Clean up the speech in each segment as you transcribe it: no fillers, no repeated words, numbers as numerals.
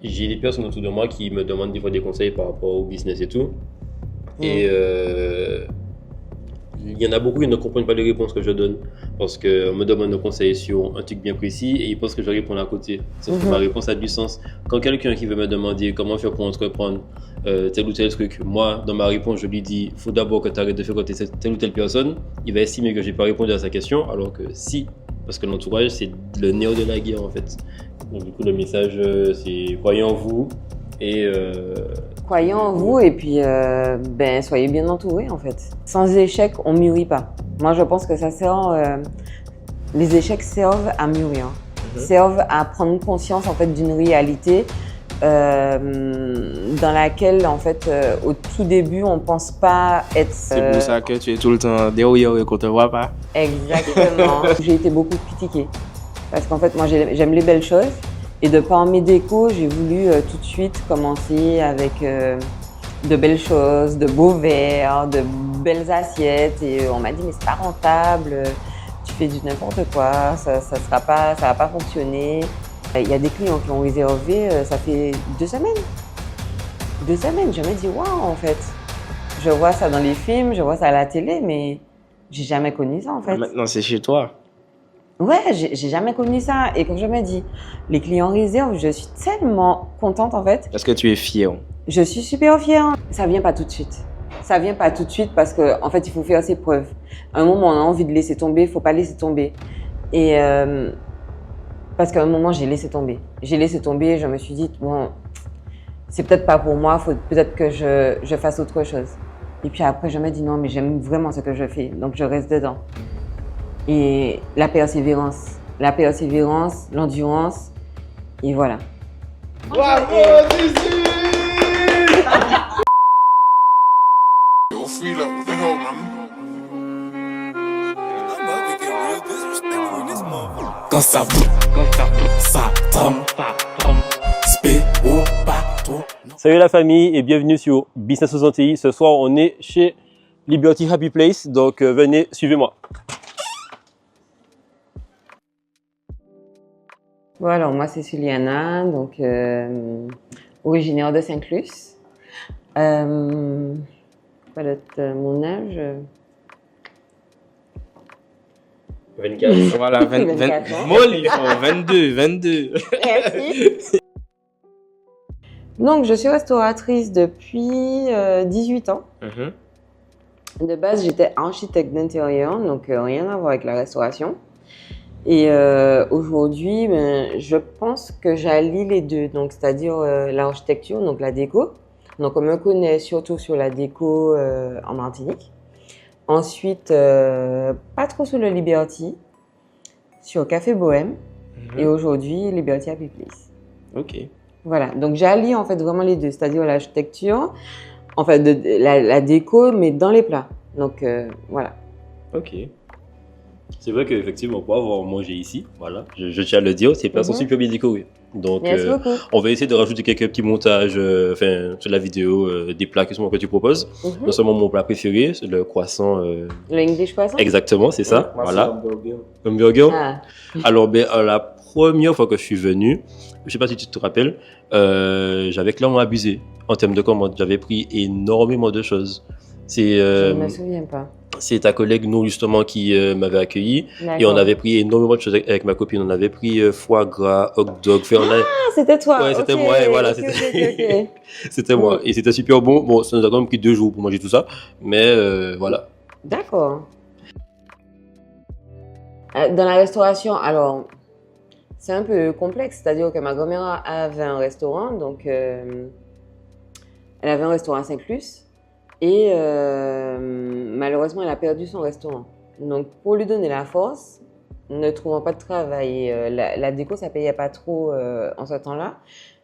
J'ai des personnes autour de moi qui me demandent des fois des conseils par rapport au business et tout. Et Mhm. il y en a beaucoup qui ne comprennent pas les réponses que je donne. Parce qu'on me demande un conseil sur un truc bien précis et ils pensent que je réponds à côté. Sauf que ma Mhm. réponse a du sens. Quand quelqu'un qui veut me demander comment faire pour entreprendre tel ou tel truc, moi, dans ma réponse, je lui dis faut d'abord que tu arrêtes de fréquenter telle ou telle personne. Il va estimer que je n'ai pas répondu à sa question, alors que si. Parce que l'entourage, c'est le néo de la guerre en fait. Donc, du coup, le message, c'est croyez en vous et Croyez en vous et puis soyez bien entourés en fait. Sans échec, on mûrit pas. Moi, je pense que ça sert. Les échecs servent à mûrir, servent à prendre conscience en fait d'une réalité dans laquelle en fait au tout début on pense pas être. C'est pour ça que tu es tout le temps derrière et qu'on te voit pas. Exactement. J'ai été beaucoup critiquée parce qu'en fait moi j'aime les belles choses et de par mes décos j'ai voulu tout de suite commencer avec de belles choses, de beaux verres, de belles assiettes et on m'a dit mais c'est pas rentable, tu fais du n'importe quoi, ça va pas fonctionner. Il y a des clients qui ont réservé, ça fait 2 semaines. 2 semaines, je me dis waouh en fait. Je vois ça dans les films, je vois ça à la télé, mais j'ai jamais connu ça en fait. Maintenant, c'est chez toi. Ouais, j'ai jamais connu ça. Et quand je me dis, les clients réservent, je suis tellement contente en fait. Parce que tu es fier. Je suis super fière. Ça vient pas tout de suite. Ça vient pas tout de suite parce que en fait, il faut faire ses preuves. À un moment, on a envie de laisser tomber, faut pas laisser tomber. Et parce qu'à un moment, j'ai laissé tomber. J'ai laissé tomber. Je me suis dit bon, c'est peut-être pas pour moi. Faut peut-être que je fasse autre chose. Et puis après, je me dis non, mais j'aime vraiment ce que je fais, donc je reste dedans. Et la persévérance, l'endurance, et voilà. Bravo, Zizi! Quand ça bouge, ça tremble, spéro pas trop. Salut la famille et bienvenue sur Business aux Antilles. Ce soir, on est chez Liberty Happy Place, donc venez, suivez-moi. Bon, alors moi c'est Suliana, donc originaire de Saint-Clus. Quoi d'autre, mon âge 24. Voilà, 24 ans. Molly, 22. Merci. Donc je suis restauratrice depuis 18 ans. De base j'étais architecte d'intérieur, donc rien à voir avec la restauration. Et aujourd'hui, je pense que j'allie les deux, donc c'est-à-dire l'architecture, donc la déco. Donc on me connaît surtout sur la déco en Martinique. Ensuite, pas trop sur le Liberty, sur Café Bohème. Et aujourd'hui, Liberty Happy Place. Ok. Voilà, donc j'allie en fait vraiment les deux, c'est-à-dire l'architecture, en fait la déco, mais dans les plats. Donc voilà. Ok. C'est vrai qu'effectivement, pour avoir mangé ici, voilà, je tiens à le dire, ces plats sont super bien décorés. Donc, Merci beaucoup. on va essayer de rajouter quelques petits montages sur la vidéo des plats que tu proposes. Non seulement mon plat préféré, c'est le croissant. Le English croissant. Exactement, c'est ça. Moi, Voilà. c'est Un burger. Ah. Alors, la première fois que je suis venu, je sais pas si tu te rappelles, j'avais clairement abusé en termes de commandes. J'avais pris énormément de choses. Je ne me souviens pas. C'est ta collègue, nous, justement, qui m'avait accueilli. Et on avait pris énormément de choses avec ma copine. On avait pris foie gras, hot dog, Ah, c'était toi. Ouais, c'était Ok, moi, et voilà, ok, c'était ok. c'était moi. Et c'était super bon. Bon, ça nous a quand même pris 2 jours pour manger tout ça. Mais voilà. D'accord. Dans la restauration, alors, c'est un peu complexe. C'est-à-dire que ma grand-mère avait un restaurant, donc elle avait un restaurant à Saint-Clus. Et malheureusement, elle a perdu son restaurant. Donc, pour lui donner la force, ne trouvant pas de travail, la déco, ça payait pas trop en ce temps-là.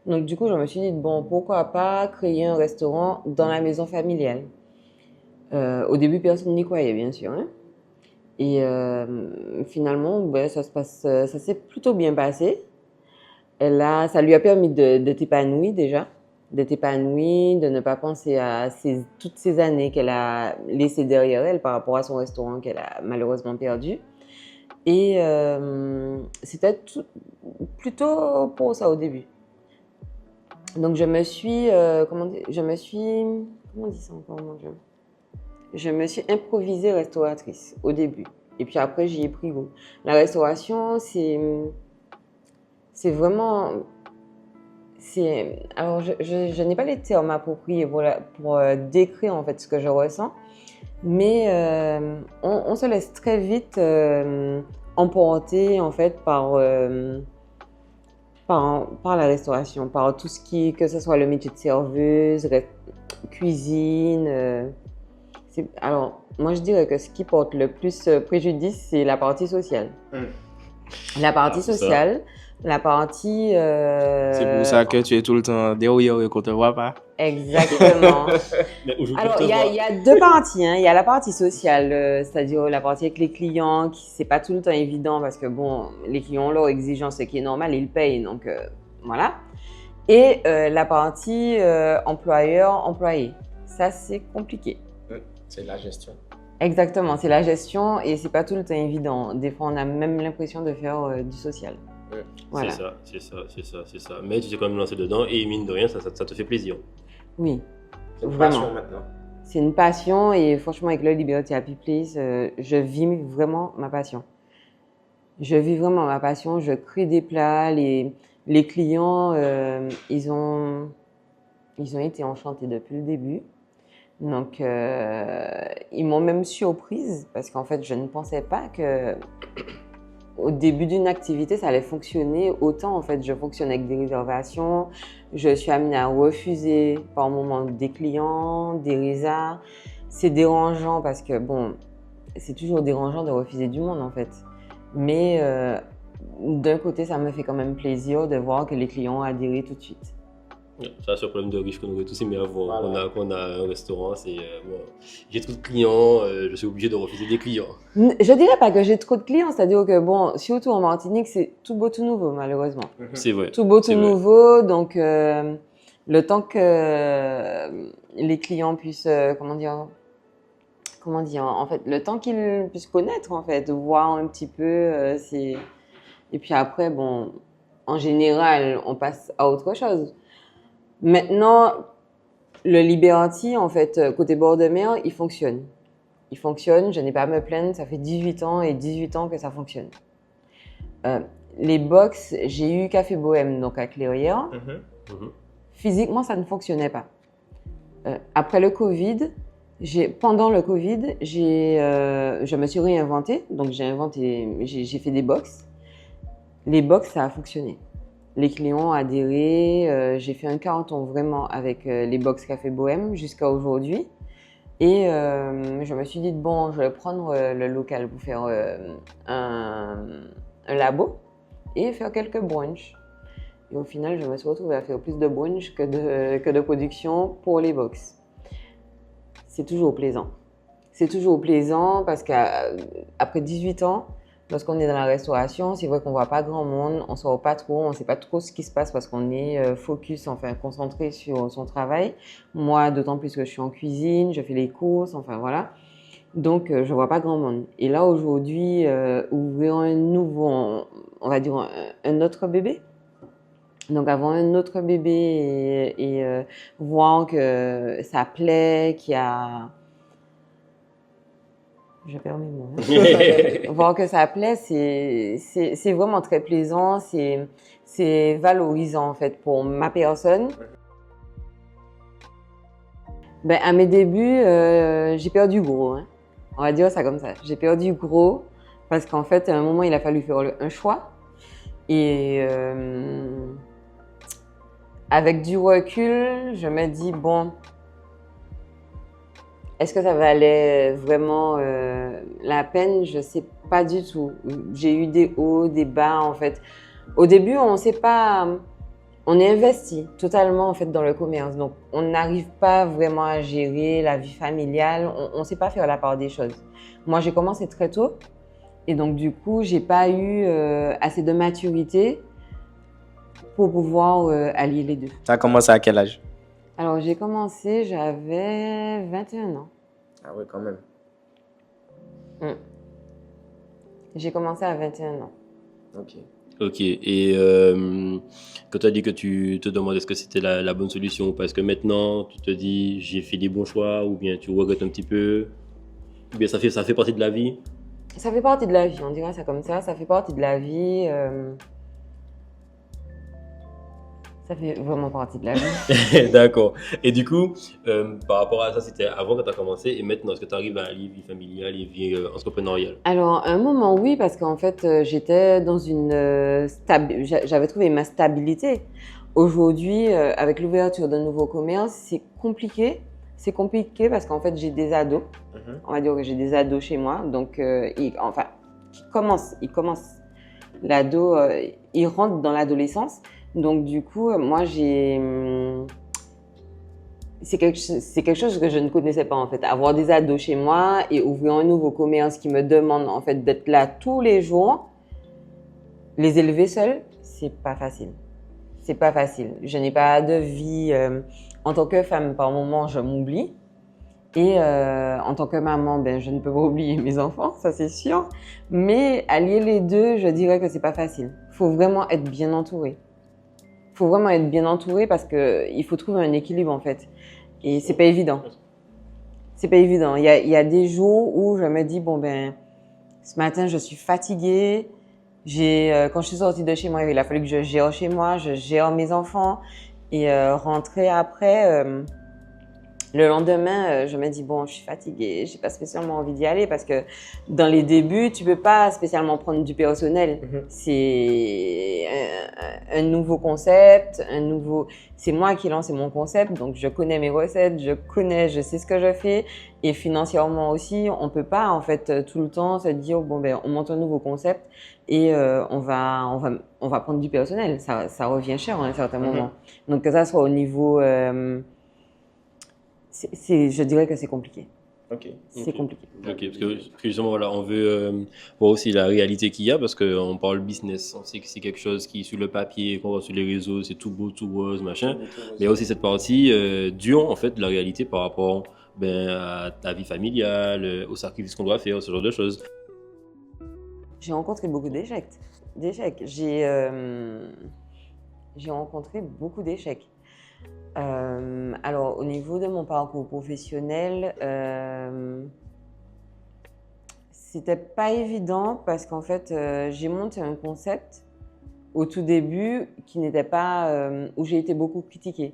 Donc, du coup, je me suis dit, bon, pourquoi pas créer un restaurant dans la maison familiale. Au début, personne n'y croyait, bien sûr. Hein. Et finalement, ça s'est plutôt bien passé. Ça lui a permis d'être épanouie déjà. D'être épanouie, de ne pas penser à toutes ces années qu'elle a laissées derrière elle par rapport à son restaurant qu'elle a malheureusement perdu. Et c'était plutôt pour ça au début. Donc, comment on dit ça encore, mon Dieu? Je me suis improvisée restauratrice au début. Et puis après, j'y ai pris goût. La restauration, c'est vraiment... Alors, je n'ai pas les termes appropriés pour décrire en fait ce que je ressens, mais on se laisse très vite emporter en fait par la restauration, par tout ce que ce soit le métier de serveuse, cuisine. Alors, moi je dirais que ce qui porte le plus préjudice, c'est la partie sociale. La partie sociale, la partie... C'est pour ça que tu es tout le temps derrière et qu'on te voit pas. Exactement. Mais aujourd'hui, Alors, on te il voit. y a deux parties. Hein. Il y a la partie sociale, c'est-à-dire la partie avec les clients, qui c'est pas tout le temps évident parce que bon, les clients ont leurs exigences, ce qui est normal, ils payent, donc voilà. Et la partie employeur-employé. Ça, c'est compliqué. C'est la gestion. Exactement, c'est la gestion et c'est pas tout le temps évident. Des fois, on a même l'impression de faire du social. Voilà. C'est ça. Mais tu t'es quand même lancé dedans et mine de rien, ça te fait plaisir. Oui, C'est une vraiment. passion maintenant. C'est une passion et franchement, avec le Liberty Happy Place, je vis vraiment ma passion. Je vis vraiment ma passion. Je crée des plats. Les clients, ils ont été enchantés depuis le début. Donc, ils m'ont même surprise parce qu'en fait, je ne pensais pas que au début d'une activité, ça allait fonctionner autant. En fait, je fonctionne avec des réservations. Je suis amenée à refuser par moment des clients, des résas. C'est dérangeant parce que, bon, c'est toujours dérangeant de refuser du monde, en fait. Mais d'un côté, ça me fait quand même plaisir de voir que les clients ont adhéré tout de suite. Ça, c'est un problème de riche qu'on aurait tous aimé avoir. Voilà. Qu'on a un restaurant, c'est bon, j'ai trop de clients, je suis obligé de refuser des clients. Je dirais pas que j'ai trop de clients, c'est-à-dire que, bon, surtout en Martinique, c'est tout beau, tout nouveau, malheureusement. C'est vrai. Tout beau, C'est tout vrai. nouveau. Donc, le temps que les clients puissent, comment dire, en fait, le temps qu'ils puissent connaître, en fait, voir un petit peu, et puis après, bon, en général, on passe à autre chose. Maintenant, le Liberty, en fait, côté bord de mer, il fonctionne. Il fonctionne, je n'ai pas à me plaindre, ça fait 18 ans et 18 ans que ça fonctionne. Les box, j'ai eu Café Bohème, donc à Clairière. Physiquement, ça ne fonctionnait pas. Après le Covid, pendant le Covid, je me suis réinventée. Donc, j'ai fait des box. Les box, ça a fonctionné. Les clients ont adhéré. J'ai fait un carton vraiment avec les box Café Bohème jusqu'à aujourd'hui. Et je me suis dit, bon, je vais prendre le local pour faire un labo et faire quelques brunchs. Et au final, je me suis retrouvée à faire plus de brunch que de production pour les box. C'est toujours plaisant. C'est toujours plaisant parce qu'après 18 ans, lorsqu'on est dans la restauration, c'est vrai qu'on ne voit pas grand monde, on ne sort pas trop, on ne sait pas trop ce qui se passe parce qu'on est focus, enfin concentré sur son travail. Moi, d'autant plus que je suis en cuisine, je fais les courses, enfin voilà. Donc, je ne vois pas grand monde. Et là, aujourd'hui, ouvrir un nouveau, on va dire un autre bébé. Donc, avoir un autre bébé et voir que ça plaît, qu'il y a... Je perds mes mots. Hein. Voir que ça plaît, c'est vraiment très plaisant, c'est valorisant en fait pour ma personne. Ben, à mes débuts, j'ai perdu gros. Hein. On va dire ça comme ça. J'ai perdu gros parce qu'en fait, à un moment, il a fallu faire un choix. Et avec du recul, je me dis, bon, est-ce que ça valait vraiment la peine? Je ne sais pas du tout. J'ai eu des hauts, des bas en fait. Au début, on ne sait pas... On est investi totalement en fait dans le commerce, donc on n'arrive pas vraiment à gérer la vie familiale. On ne sait pas faire la part des choses. Moi, j'ai commencé très tôt et donc du coup, j'ai pas eu assez de maturité pour pouvoir allier les deux. Ça a commencé à quel âge? Alors j'ai commencé, j'avais 21 ans. Ah oui, quand même. J'ai commencé à 21 ans. Ok. Ok, et quand tu as dit que tu te demandais est-ce que c'était la bonne solution, parce que maintenant tu te dis j'ai fait des bons choix, ou bien tu regrettes un petit peu, ou bien ça fait partie de la vie. Ça fait partie de la vie, on dirait ça comme ça fait partie de la vie. Ça fait vraiment partie de la vie. D'accord. Et du coup, par rapport à ça, c'était avant que tu as commencé, et maintenant, est-ce que tu arrives à allier vie familiale et vie entrepreneuriale? Alors, à un moment, oui, parce qu'en fait, j'étais dans une j'avais trouvé ma stabilité. Aujourd'hui, avec l'ouverture d'un nouveau commerce, c'est compliqué. C'est compliqué parce qu'en fait, j'ai des ados. On va dire que j'ai des ados chez moi. Donc, ils commencent. L'ado, il rentre dans l'adolescence. Donc, du coup, moi, c'est quelque chose que je ne connaissais pas en fait. Avoir des ados chez moi et ouvrir un nouveau commerce qui me demande en fait d'être là tous les jours, les élever seuls, c'est pas facile. C'est pas facile. Je n'ai pas de vie. En tant que femme, par moment, je m'oublie. Et en tant que maman, ben, je ne peux pas oublier mes enfants, ça c'est sûr. Mais allier les deux, je dirais que c'est pas facile. Il faut vraiment être bien entouré. Il faut vraiment être bien entouré parce qu'il faut trouver un équilibre en fait. Et c'est pas évident. C'est pas évident. Il y a des jours où je me dis, bon ben, ce matin je suis fatiguée. Quand je suis sortie de chez moi, il a fallu que je gère chez moi, je gère mes enfants. Et rentrer après, le lendemain, je me dis, bon, je suis fatiguée, j'ai pas spécialement envie d'y aller parce que dans les débuts, tu peux pas spécialement prendre du personnel. C'est un nouveau concept, c'est moi qui lance mon concept, donc je connais mes recettes, je sais ce que je fais. Et financièrement aussi, on peut pas, en fait, tout le temps se dire, bon, ben, on monte un nouveau concept et on va prendre du personnel. Ça revient cher à un certain moment. Donc, que ça soit au niveau, je dirais que c'est compliqué. Ok. C'est compliqué. Ok, parce que justement, voilà, on veut voir aussi la réalité qu'il y a, parce qu'on parle business, on sait que c'est quelque chose qui, sur le papier, qu'on voit sur les réseaux, c'est tout beau, tout rose, machin. Mais il y a aussi cette partie dure, en fait, de la réalité par rapport à ta vie familiale, aux sacrifices qu'on doit faire, ce genre de choses. J'ai rencontré beaucoup d'échecs. J'ai rencontré beaucoup d'échecs. Alors, au niveau de mon parcours professionnel, c'était pas évident parce qu'en fait, j'ai monté un concept au tout début qui n'était pas, où j'ai été beaucoup critiquée.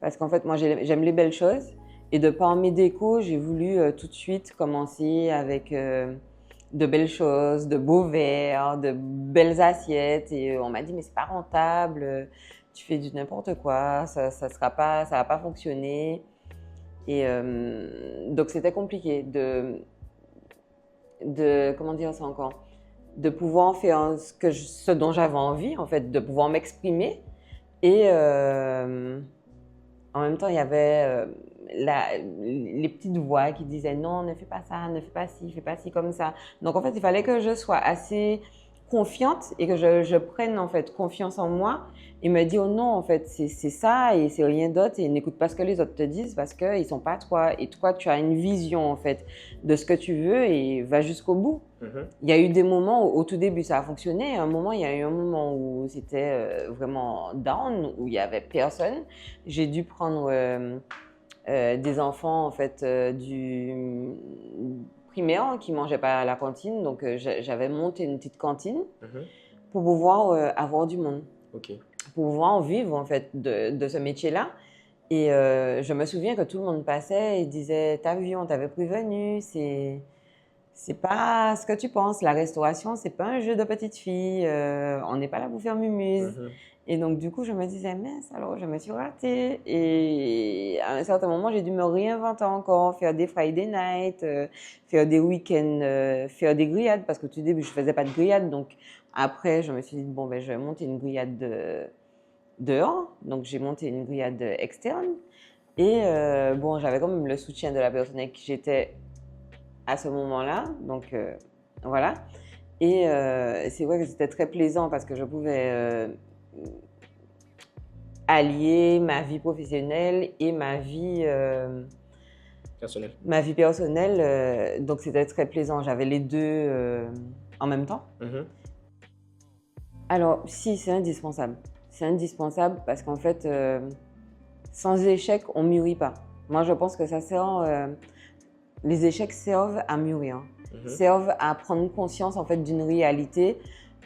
Parce qu'en fait, moi, j'aime les belles choses et de par mes décos, j'ai voulu tout de suite commencer avec de belles choses, de beaux verres, de belles assiettes et on m'a dit mais c'est pas rentable. Tu fais du n'importe quoi, ça va pas fonctionner. Et donc c'était compliqué comment dire ça encore, de pouvoir faire ce dont j'avais envie en fait, de pouvoir m'exprimer. Et en même temps il y avait les petites voix qui disaient non, ne fais pas ça, ne fais pas ci comme ça. Donc en fait il fallait que je sois assez confiante et que je prenne en fait confiance en moi et me dire oh non en fait c'est ça et c'est rien d'autre et n'écoute pas ce que les autres te disent parce qu'ils sont pas toi et toi tu as une vision en fait de ce que tu veux et va jusqu'au bout. Il y a eu des moments où, au tout début ça a fonctionné, il y a eu un moment où c'était vraiment down, où il y avait personne. J'ai dû prendre des enfants en fait du primaire qui mangeaient pas à la cantine, donc j'avais monté une petite cantine pour pouvoir avoir du monde, pour pouvoir en vivre en fait de ce métier-là. Et je me souviens que tout le monde passait et disait t'as vu, on t'avait prévenu, c'est pas ce que tu penses, la restauration c'est pas un jeu de petite fille, on n'est pas là pour faire mumuse. Et donc, du coup, je me disais, mince, alors je me suis ratée. Et à un certain moment, j'ai dû me réinventer encore, faire des Friday night, faire des week-ends, faire des grillades, parce qu'au tout début, je faisais pas de grillades. Donc, après, je me suis dit, bon, ben, je vais monter une grillade dehors. Donc, j'ai monté une grillade externe. Et bon, j'avais quand même le soutien de la personne avec qui j'étais à ce moment-là. Donc, voilà. Et c'est vrai que c'était très plaisant parce que je pouvais allier ma vie professionnelle et ma vie personnelle. Donc c'était très plaisant. J'avais les deux en même temps. Alors, si, c'est indispensable. C'est indispensable parce qu'en fait, sans échec, on ne mûrit pas. Moi, je pense que ça sert. Les échecs servent à mûrir, servent à prendre conscience en fait d'une réalité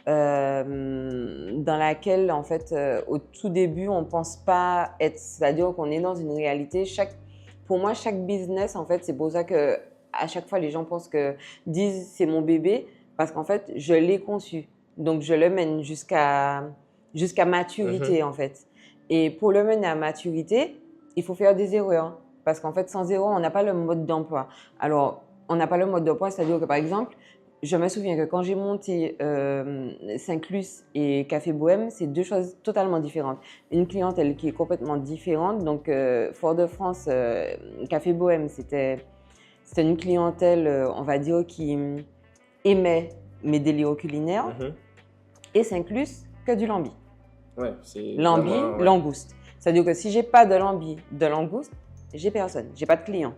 dans laquelle en fait au tout début on pense pas être, c'est-à-dire qu'on est dans une réalité. Pour moi, chaque business en fait, c'est pour ça que à chaque fois les gens disent c'est mon bébé parce qu'en fait je l'ai conçu, donc je le mène jusqu'à maturité en fait. Et pour le mener à maturité, il faut faire des erreurs. Parce qu'en fait, sans erreur, on n'a pas le mode d'emploi. Alors, on n'a pas le mode d'emploi, c'est-à-dire que par exemple, je me souviens que quand j'ai monté Saint-Clus et Café Bohème, c'est deux choses totalement différentes. Une clientèle qui est complètement différente. Donc, Fort-de-France, Café Bohème, c'était une clientèle, on va dire, qui aimait mes délires culinaires. Et Saint-Clus, que du lambi. Ouais, c'est lambi, vraiment, langouste. C'est-à-dire que si j'ai pas de lambi, de langouste, j'ai personne, j'ai pas de clients.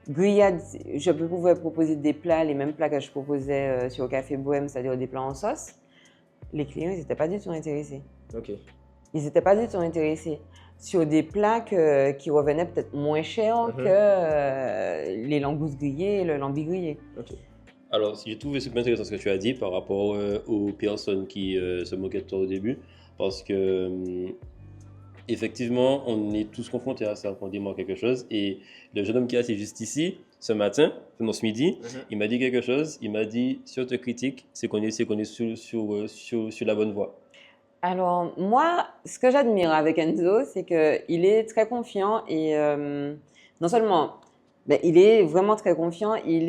Grillade, je pouvais proposer des plats, les mêmes plats que je proposais sur Café Bohème, c'est-à-dire des plats en sauce. Les clients, ils n'étaient pas du tout intéressés. Ok. Ils n'étaient pas du tout intéressés sur des plats qui revenaient peut-être moins cher que les langoustes grillées et le lambi grillé. Ok. Alors, j'ai trouvé super intéressant ce que tu as dit par rapport aux personnes qui se moquaient de toi au début, parce que effectivement, on est tous confrontés à ça quand on dit moi quelque chose. Et le jeune homme qui est assis juste ici, ce matin, ce midi, il m'a dit quelque chose. Il m'a dit, si on te critique, c'est qu'on est sur la bonne voie. Alors, moi, ce que j'admire avec Enzo, c'est qu'il est très confiant et non seulement, il est vraiment très confiant, il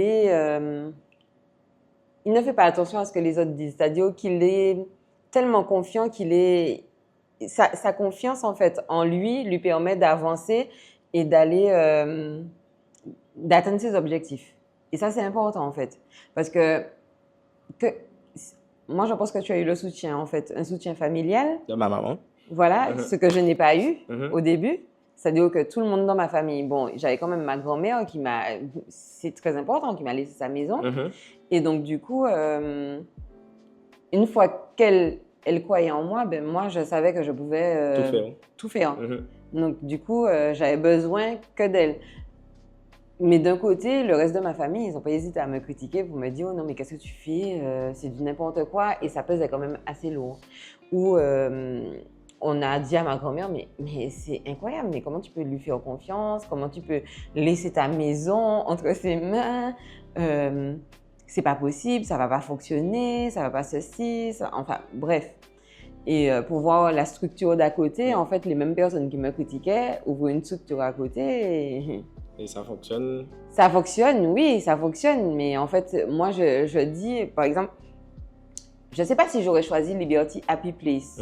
ne fait pas attention à ce que les autres disent. C'est-à-dire qu'il est tellement confiant sa confiance en fait en lui permet d'avancer et d'atteindre ses objectifs. Et ça, c'est important en fait. Parce que moi, je pense que tu as eu le soutien en fait, un soutien familial. De ma maman. Voilà, ce que je n'ai pas eu au début. C'est-à-dire que tout le monde dans ma famille, bon, j'avais quand même ma grand-mère c'est très important, qui m'a laissé sa maison. Et donc, du coup, une fois qu'elle croyait en moi, moi, je savais que je pouvais tout faire. Donc, du coup, j'avais besoin que d'elle. Mais d'un côté, le reste de ma famille, ils n'ont pas hésité à me critiquer pour me dire « Oh non, mais qu'est-ce que tu fais? C'est du n'importe quoi. » Et ça pesait quand même assez lourd. Ou on a dit à ma grand-mère « Mais c'est incroyable, mais comment tu peux lui faire confiance? Comment tu peux laisser ta maison entre ses mains? C'est pas possible, ça va pas fonctionner, ça va pas ceci. Ça... » Enfin, bref. Et pour voir la structure d'à côté, en fait, les mêmes personnes qui me critiquaient ouvrent une structure à côté. Et ça fonctionne? Ça fonctionne, oui, ça fonctionne. Mais en fait, moi, je dis, par exemple, je ne sais pas si j'aurais choisi Liberty Happy Place.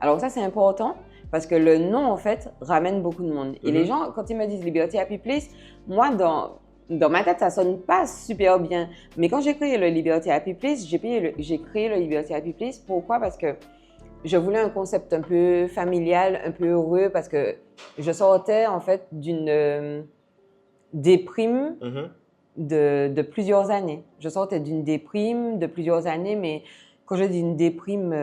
Alors ça, c'est important parce que le nom, en fait, ramène beaucoup de monde. Et les gens, quand ils me disent Liberty Happy Place, moi, dans ma tête, ça ne sonne pas super bien. Mais quand j'ai créé le Liberty Happy Place, j'ai créé le Liberty Happy Place. Pourquoi? Parce que je voulais un concept un peu familial, un peu heureux, parce que je sortais, en fait, d'une déprime de plusieurs années. Je sortais d'une déprime de plusieurs années, mais quand je dis une déprime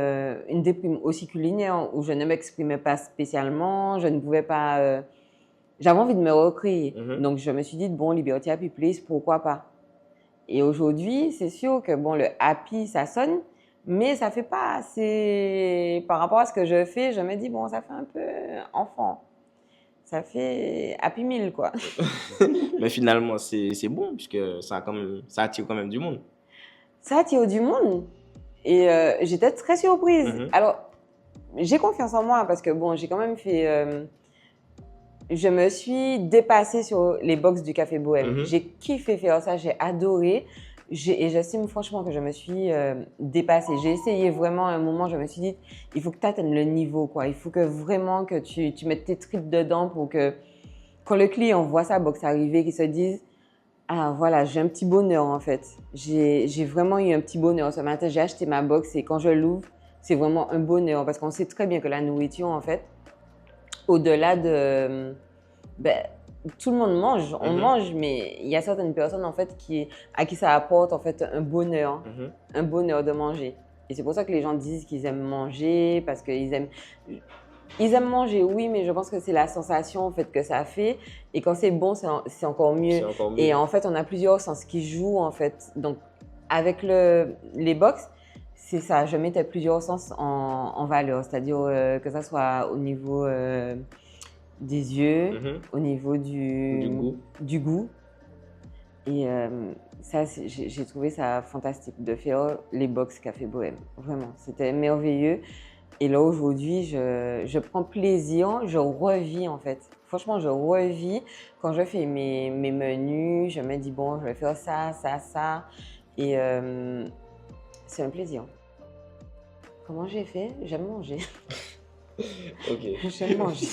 aussi culinaire, où je ne m'exprimais pas spécialement, je ne pouvais pas... j'avais envie de me recréer. Donc, je me suis dit, bon, Liberty Happy Place, pourquoi pas? Et aujourd'hui, c'est sûr que, bon, le happy, ça sonne, mais ça fait pas assez... Par rapport à ce que je fais, je me dis, bon, ça fait un peu enfant. Ça fait Happy Meal, quoi. Mais finalement, c'est bon, puisque ça attire quand même du monde. Ça attire du monde. Et j'étais très surprise. Alors, j'ai confiance en moi parce que, bon, j'ai quand même fait... je me suis dépassée sur les box du Café Bohème. J'ai kiffé faire ça, j'ai adoré. Et j'estime franchement que je me suis dépassée. J'ai essayé vraiment à un moment, je me suis dit, il faut que tu atteignes le niveau, quoi. Il faut que vraiment que tu mettes tes tripes dedans pour que quand le client voit sa box arriver, qu'il se dise, ah voilà, j'ai un petit bonheur en fait. J'ai vraiment eu un petit bonheur ce matin. J'ai acheté ma box et quand je l'ouvre, c'est vraiment un bonheur parce qu'on sait très bien que la nourriture, en fait, au-delà de... tout le monde mange, on mange, mais il y a certaines personnes en fait à qui ça apporte en fait un bonheur de manger. Et c'est pour ça que les gens disent qu'ils aiment manger, parce qu'ils aiment... Ils aiment manger, oui, mais je pense que c'est la sensation en fait, que ça fait. Et quand c'est bon, c'est encore mieux. C'est encore mieux. Et en fait, on a plusieurs sens qui jouent en fait. Donc, avec les box, c'est ça. Je mettais plusieurs sens en valeur. C'est-à-dire que ça soit au niveau des yeux, au niveau du goût. Et ça, j'ai trouvé ça fantastique de faire les box Café Bohème. Vraiment, c'était merveilleux. Et là, aujourd'hui, je prends plaisir, je revis en fait. Franchement, je revis quand je fais mes menus. Je me dis, bon, je vais faire ça, ça, ça. Et c'est un plaisir. Comment j'ai fait? J'aime manger. Ok. J'aime manger.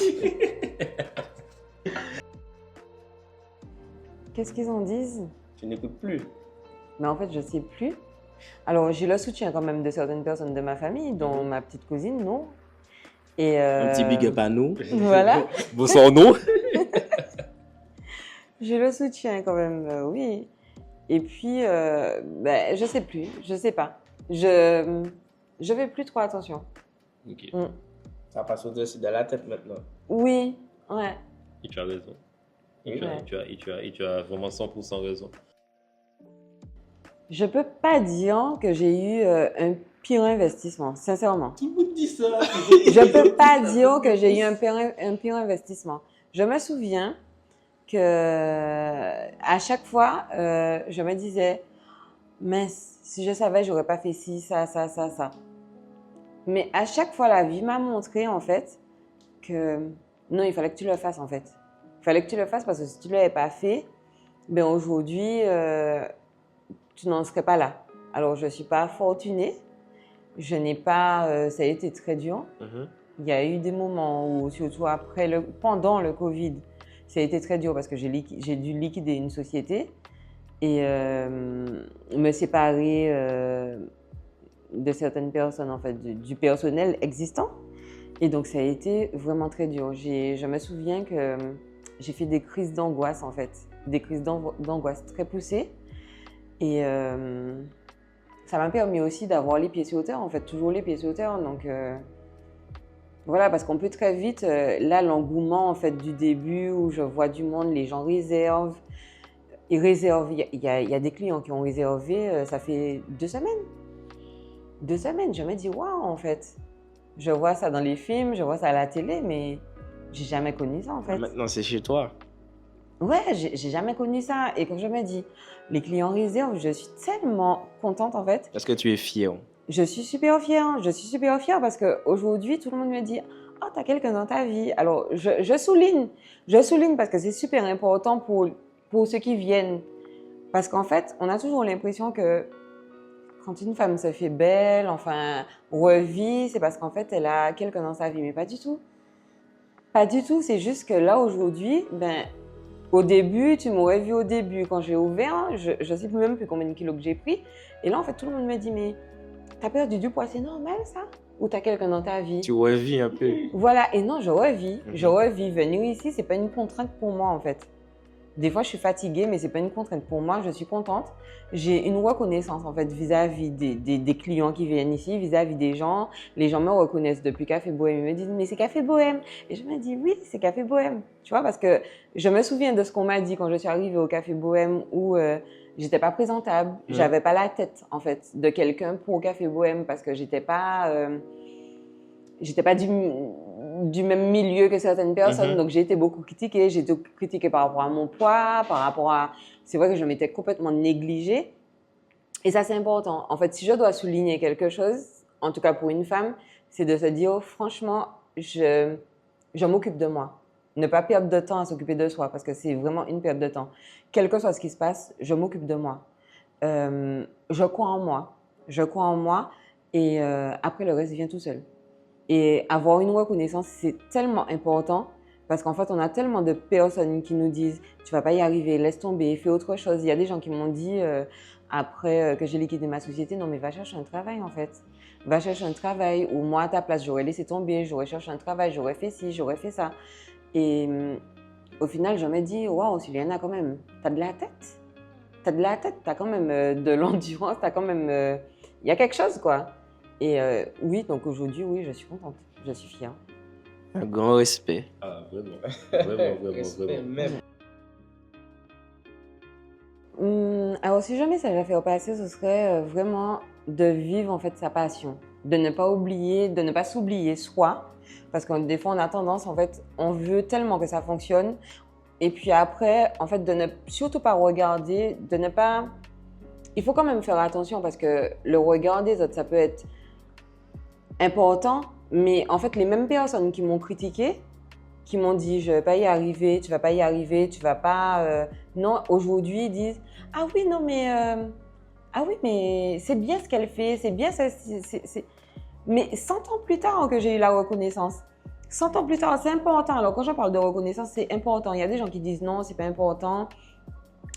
Qu'est-ce qu'ils en disent? Tu n'écoutes plus. Mais en fait, je ne sais plus. Alors, j'ai le soutien quand même de certaines personnes de ma famille, dont ma petite cousine, non. Et Un petit big up à nous. Voilà. Bonsoir, non. J'ai le soutien quand même, oui. Et puis, je sais plus, je sais pas. Je fais plus trop attention. Ok. Ça passe au-dessus de la tête maintenant. Oui, ouais. Et tu as raison. Et Ouais. tu as vraiment 100% raison. Je peux pas dire que j'ai eu un pire investissement, sincèrement. Tout le monde dit ça. Je peux pas dire que j'ai eu un pire investissement. Je me souviens que à chaque fois, je me disais, mince, si je savais, j'aurais pas fait ci, ça, ça, ça, ça. Mais à chaque fois, la vie m'a montré en fait que non, il fallait que tu le fasses en fait. Il fallait que tu le fasses parce que si tu ne l'avais pas fait, ben aujourd'hui, tu n'en serais pas là. Alors, je ne suis pas fortunée. Je n'ai pas... ça a été très dur. Il y a eu des moments où, surtout pendant le Covid, ça a été très dur parce que j'ai dû liquider une société et me séparer de certaines personnes, en fait, du personnel existant. Et donc, ça a été vraiment très dur. Je me souviens que j'ai fait des crises d'angoisse, en fait. Des crises d'angoisse très poussées. Et ça m'a permis aussi d'avoir les pieds sur terre, en fait, toujours les pieds sur terre. Donc, voilà, parce qu'on peut très vite, là, l'engouement, en fait, du début, où je vois du monde, les gens réservent. Ils réservent. Il y a des clients qui ont réservé, ça fait 2 semaines. 2 semaines, je me dis, waouh, en fait. Je vois ça dans les films, je vois ça à la télé, mais j'ai jamais connu ça, en fait. Maintenant, c'est chez toi. Ouais, j'ai jamais connu ça. Et quand je me dis, les clients réservent, je suis tellement contente, en fait. Parce que tu es fier. Je suis super fière. Je suis super fière parce qu'aujourd'hui, tout le monde me dit, oh, t'as quelqu'un dans ta vie. Alors, je souligne. Je souligne parce que c'est super important pour ceux qui viennent. Parce qu'en fait, on a toujours l'impression que quand une femme se fait belle, enfin, revit, c'est parce qu'en fait, elle a quelqu'un dans sa vie. Mais pas du tout. Pas du tout. C'est juste que là, aujourd'hui, au début, tu m'aurais vu au début. Quand j'ai ouvert, je sais même plus combien de kilos que j'ai pris. Et là, en fait, tout le monde me dit, mais t'as perdu du poids, c'est normal, ça? Ou t'as quelqu'un dans ta vie? Tu revis un peu. Voilà. Et non, je revis. Je revis. Venir ici, c'est pas une contrainte pour moi, en fait. Des fois, je suis fatiguée, mais c'est pas une contrainte pour moi. Je suis contente. J'ai une reconnaissance, en fait, vis-à-vis des clients qui viennent ici, vis-à-vis des gens. Les gens me reconnaissent depuis Café Bohème. Ils me disent, mais c'est Café Bohème. Et je me dis, oui, c'est Café Bohème. Tu vois, parce que je me souviens de ce qu'on m'a dit quand je suis arrivée au Café Bohème où j'étais pas présentable. J'avais pas la tête, en fait, de quelqu'un pour Café Bohème parce que j'étais pas du même milieu que certaines personnes, donc j'ai été beaucoup critiquée. J'ai été critiquée par rapport à mon poids, par rapport à... C'est vrai que je m'étais complètement négligée. Et ça, c'est important. En fait, si je dois souligner quelque chose, en tout cas pour une femme, c'est de se dire, franchement, je m'occupe de moi. Ne pas perdre de temps à s'occuper de soi, parce que c'est vraiment une perte de temps. Quel que soit ce qui se passe, je m'occupe de moi. Je crois en moi. Je crois en moi et après, le reste vient tout seul. Et avoir une reconnaissance, c'est tellement important parce qu'en fait, on a tellement de personnes qui nous disent « tu vas pas y arriver, laisse tomber, fais autre chose ». Il y a des gens qui m'ont dit après que j'ai liquidé ma société « non mais va chercher un travail en fait, va chercher un travail ou moi à ta place, j'aurais laissé tomber, j'aurais cherché un travail, j'aurais fait ci, j'aurais fait ça ». Et au final, je me dis « waouh, Suliana quand même, t'as de la tête, t'as de la tête, t'as quand même de l'endurance, t'as quand même… il y a quelque chose quoi ». Et oui, donc aujourd'hui, oui, je suis contente. Je suis fière. Un grand respect. Ah, vraiment. Vraiment. même. Alors, si jamais ça l'a fait au passé, ce serait vraiment de vivre en fait sa passion, de ne pas oublier, de ne pas s'oublier soi, parce que des fois on a tendance en fait, on veut tellement que ça fonctionne, et puis après en fait de ne surtout pas regarder, de ne pas, il faut quand même faire attention parce que le regard des autres ça peut être important, mais en fait les mêmes personnes qui m'ont critiqué, qui m'ont dit je vais pas y arriver, tu vas pas y arriver, tu vas pas, non, aujourd'hui ils disent ah oui non mais ah oui mais c'est bien ce qu'elle fait, c'est bien ça, mais 100 ans plus tard que j'ai eu la reconnaissance. 100 ans plus tard, c'est important. Alors quand je parle de reconnaissance, c'est important. Il y a des gens qui disent non, c'est pas important,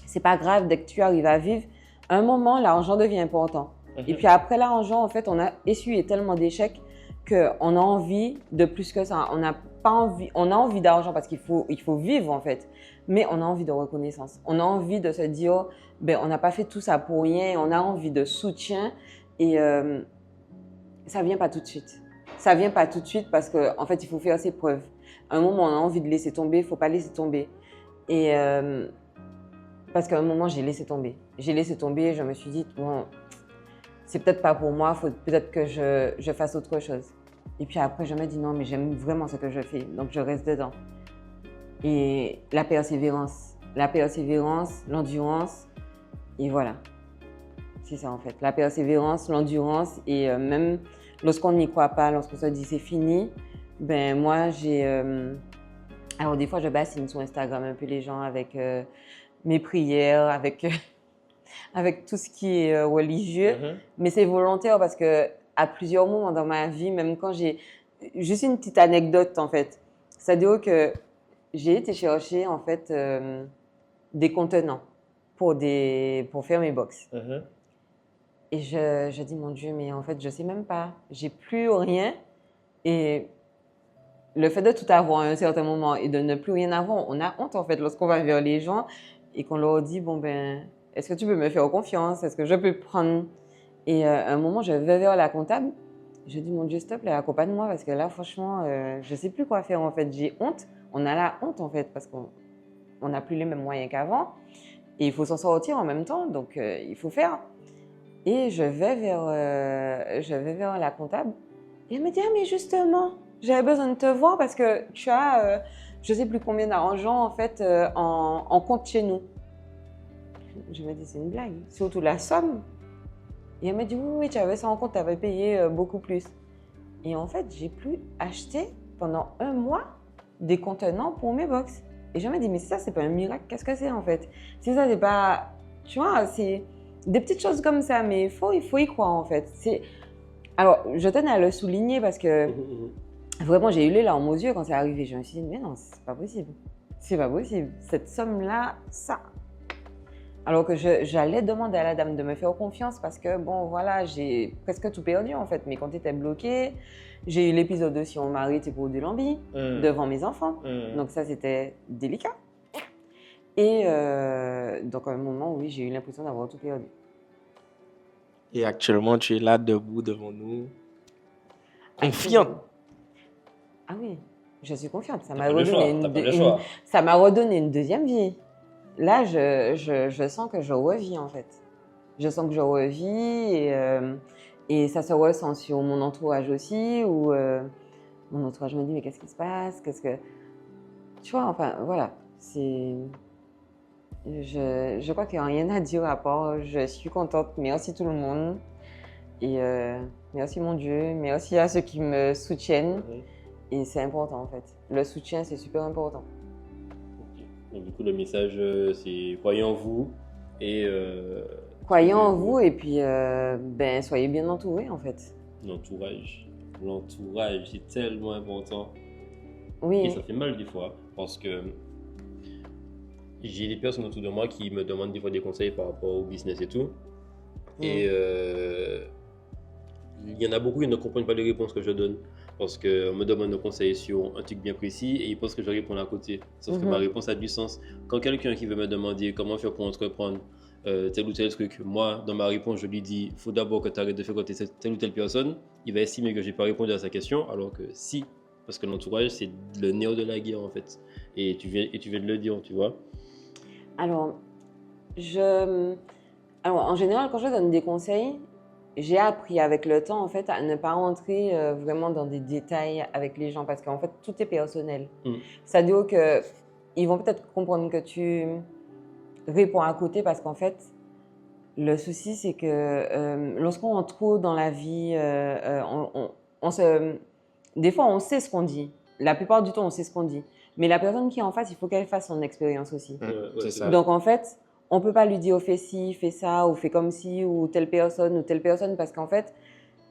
c'est pas grave dès que tu arrives à vivre. À un moment, l'argent devient important. Et puis après l'argent, en fait, on a essuyé tellement d'échecs qu'on a envie de plus que ça. On n'a pas envie, on a envie d'argent parce qu'il faut vivre en fait. Mais on a envie de reconnaissance. On a envie de se dire, ben on n'a pas fait tout ça pour rien. On a envie de soutien et ça vient pas tout de suite. Ça vient pas tout de suite parce que en fait, il faut faire ses preuves. À un moment, on a envie de laisser tomber, il faut pas laisser tomber. Et parce qu'à un moment, j'ai laissé tomber. J'ai laissé tomber. Je me suis dit bon. C'est peut-être pas pour moi, faut peut-être que je fasse autre chose. Et puis après, je me dis non, mais j'aime vraiment ce que je fais, donc je reste dedans. Et la persévérance, l'endurance, et voilà. C'est ça en fait. La persévérance, l'endurance, et même lorsqu'on n'y croit pas, lorsqu'on se dit c'est fini, ben moi j'ai. Alors des fois, je bassine sur Instagram un peu les gens avec mes prières, avec tout ce qui est religieux, mais c'est volontaire parce que à plusieurs moments dans ma vie, même quand j'ai juste une petite anecdote en fait, c'est-à-dire que j'ai été chercher en fait des contenants pour faire mes box. Et je dis mon Dieu, mais en fait je sais même pas, j'ai plus rien et le fait de tout avoir à un certain moment et de ne plus rien avoir, on a honte en fait lorsqu'on va vers les gens et qu'on leur dit bon ben est-ce que tu peux me faire confiance? Est-ce que je peux prendre? Et à un moment, je vais vers la comptable. Je dis, mon Dieu, s'il te plaît, accompagne-moi parce que là, franchement, je ne sais plus quoi faire en fait. J'ai honte. On a la honte en fait parce qu'on n'a plus les mêmes moyens qu'avant. Et il faut s'en sortir en même temps. Donc, il faut faire. Et je vais vers la comptable. Et elle me dit, ah, mais justement, j'avais besoin de te voir parce que tu as, je ne sais plus combien d'argent en fait en compte chez nous. Je me dis, c'est une blague, surtout la somme. Et elle m'a dit, oui, tu avais ça en compte, tu avais payé beaucoup plus. Et en fait, j'ai pu acheter pendant 1 mois des contenants pour mes box. Et je me dis, mais ça, c'est pas un miracle, qu'est-ce que c'est en fait? Si ça, c'est pas, tu vois, c'est des petites choses comme ça, mais il faut y croire en fait. Alors, je tenais à le souligner parce que vraiment, j'ai eu les larmes aux yeux quand c'est arrivé. Je me suis dit, mais non, c'est pas possible. C'est pas possible. Cette somme-là, ça. Alors que j'allais demander à la dame de me faire confiance parce que, bon, voilà, j'ai presque tout perdu en fait. Mes comptes étaient bloqués. J'ai eu l'épisode aussi, on m'a arrêté pour du lambi devant mes enfants. Donc ça, c'était délicat. Et donc à un moment, oui, j'ai eu l'impression d'avoir tout perdu. Et actuellement, tu es là, debout devant nous, confiante. Ah oui, je suis confiante. Ça T'as pas le choix. Ça m'a redonné une deuxième vie. Là, je sens que je revis en fait. Je sens que je revis et ça se ressent sur mon entourage aussi où mon entourage me dit mais qu'est-ce qui se passe? Tu vois, enfin voilà. Je crois qu'il n'y a rien à dire à part je suis contente. Merci tout le monde et merci mon Dieu. Merci à ceux qui me soutiennent et c'est important en fait. Le soutien, c'est super important. Donc, du coup, le message, c'est croyez en vous et... croyez en vous et puis ben, soyez bien entourés en fait. L'entourage, c'est tellement important. Oui. Et ça fait mal des fois parce que j'ai des personnes autour de moi qui me demandent des fois des conseils par rapport au business et tout. Et il y en a beaucoup qui ne comprennent pas les réponses que je donne. Parce qu'on me demande un conseil sur un truc bien précis et ils pensent que je réponds à côté. Sauf que ma réponse a du sens. Quand quelqu'un qui veut me demander comment faire pour entreprendre, tel ou tel truc. Moi, dans ma réponse, je lui dis faut d'abord que tu arrêtes de fréquenter telle ou telle personne. Il va estimer que j'ai pas répondu à sa question, alors que si, parce que l'entourage, c'est le néo de la guerre en fait. Et tu viens de le dire, tu vois. Alors, en général, quand je donne des conseils, j'ai appris avec le temps en fait à ne pas rentrer vraiment dans des détails avec les gens parce qu'en fait tout est personnel. C'est-à-dire que ils vont peut-être comprendre que tu réponds à côté parce qu'en fait le souci c'est que lorsqu'on rentre trop dans la vie, des fois on sait ce qu'on dit. La plupart du temps on sait ce qu'on dit, mais la personne qui est en face il faut qu'elle fasse son expérience aussi. C'est ça. Donc en fait on peut pas lui dire fais ci, fais ça, ou fais comme ci, ou telle personne, parce qu'en fait,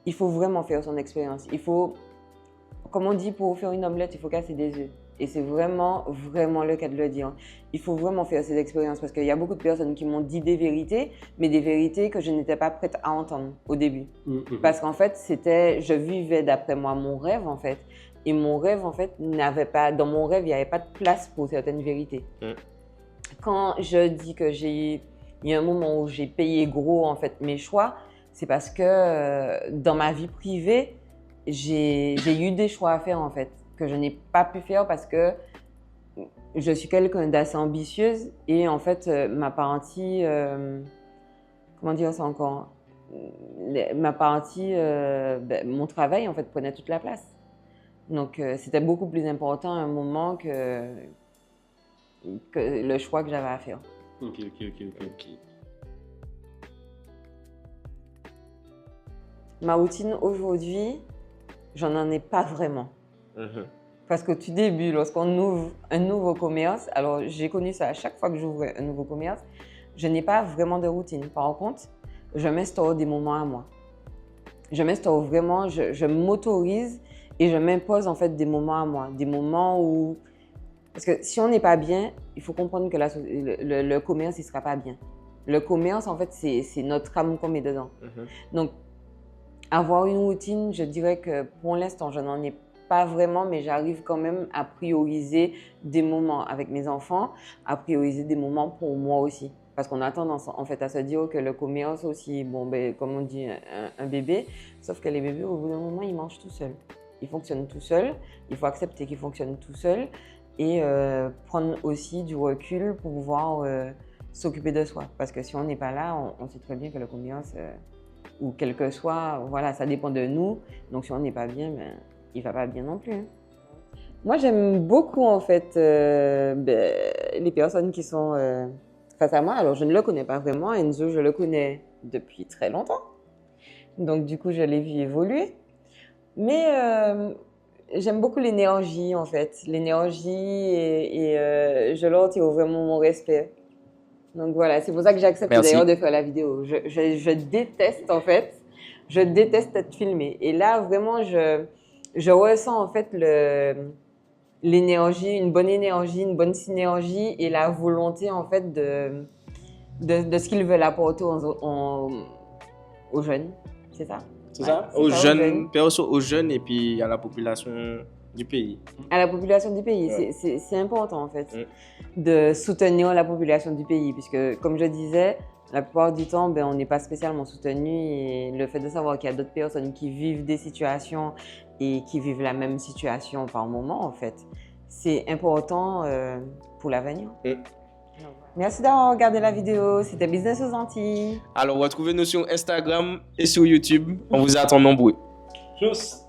il faut vraiment faire son expérience. Il faut, comme on dit, pour faire une omelette, il faut casser des œufs. Et c'est vraiment, vraiment le cas de le dire. Il faut vraiment faire ces expériences, parce qu'il y a beaucoup de personnes qui m'ont dit des vérités, mais des vérités que je n'étais pas prête à entendre au début. Parce qu'en fait, je vivais d'après moi mon rêve, en fait. Et mon rêve, en fait, dans mon rêve, il n'y avait pas de place pour certaines vérités. Quand je dis que il y a un moment où j'ai payé gros en fait mes choix, c'est parce que dans ma vie privée, j'ai eu des choix à faire en fait que je n'ai pas pu faire parce que je suis quelqu'un d'assez ambitieuse et en fait ma parentie, comment dire ça encore, ma parentie, mon travail en fait prenait toute la place. Donc c'était beaucoup plus important à un moment que le choix que j'avais à faire. Ok. Ma routine aujourd'hui, j'en ai pas vraiment. Parce qu'au tout début, lorsqu'on ouvre un nouveau commerce, alors j'ai connu ça à chaque fois que j'ouvre un nouveau commerce, je n'ai pas vraiment de routine. Par contre, je m'instaure des moments à moi. Je m'instaure vraiment, je m'autorise et je m'impose en fait des moments à moi. Des moments où... Parce que si on n'est pas bien, il faut comprendre que le commerce, il ne sera pas bien. Le commerce, en fait, c'est notre âme qu'on met dedans. Donc, avoir une routine, je dirais que pour l'instant, je n'en ai pas vraiment, mais j'arrive quand même à prioriser des moments avec mes enfants, à prioriser des moments pour moi aussi. Parce qu'on a tendance, en fait, à se dire que le commerce aussi, bon, ben, comme on dit, un bébé, sauf que les bébés, au bout d'un moment, ils mangent tout seuls. Ils fonctionnent tout seuls. Il faut accepter qu'ils fonctionnent tout seuls. Et prendre aussi du recul pour pouvoir s'occuper de soi. Parce que si on n'est pas là, on sait très bien que le commerce, ou quel que soit, voilà, ça dépend de nous. Donc si on n'est pas bien, ben, il ne va pas bien non plus. Moi, j'aime beaucoup en fait les personnes qui sont face à moi. Alors je ne le connais pas vraiment. Enzo, je le connais depuis très longtemps. Donc du coup, je l'ai vu évoluer. Mais... j'aime beaucoup l'énergie en fait, l'énergie et je leur tire vraiment mon respect. Donc voilà, c'est pour ça que j'accepte d'ailleurs de faire la vidéo. Je déteste en fait, je déteste être filmée. Et là vraiment, je ressens en fait l'énergie, une bonne synergie et la volonté en fait de ce qu'ils veulent apporter aux jeunes, c'est ça? C'est ça? Aux jeunes et puis à la population du pays. À la population du pays, c'est important en fait de soutenir la population du pays puisque comme je disais, la plupart du temps, ben, on n'est pas spécialement soutenu et le fait de savoir qu'il y a d'autres personnes qui vivent des situations et qui vivent la même situation par moment en fait, c'est important pour l'avenir. Merci d'avoir regardé la vidéo, c'était Business aux Antilles. Alors retrouvez-nous sur Instagram et sur YouTube, on vous attend nombreux. Tchuss.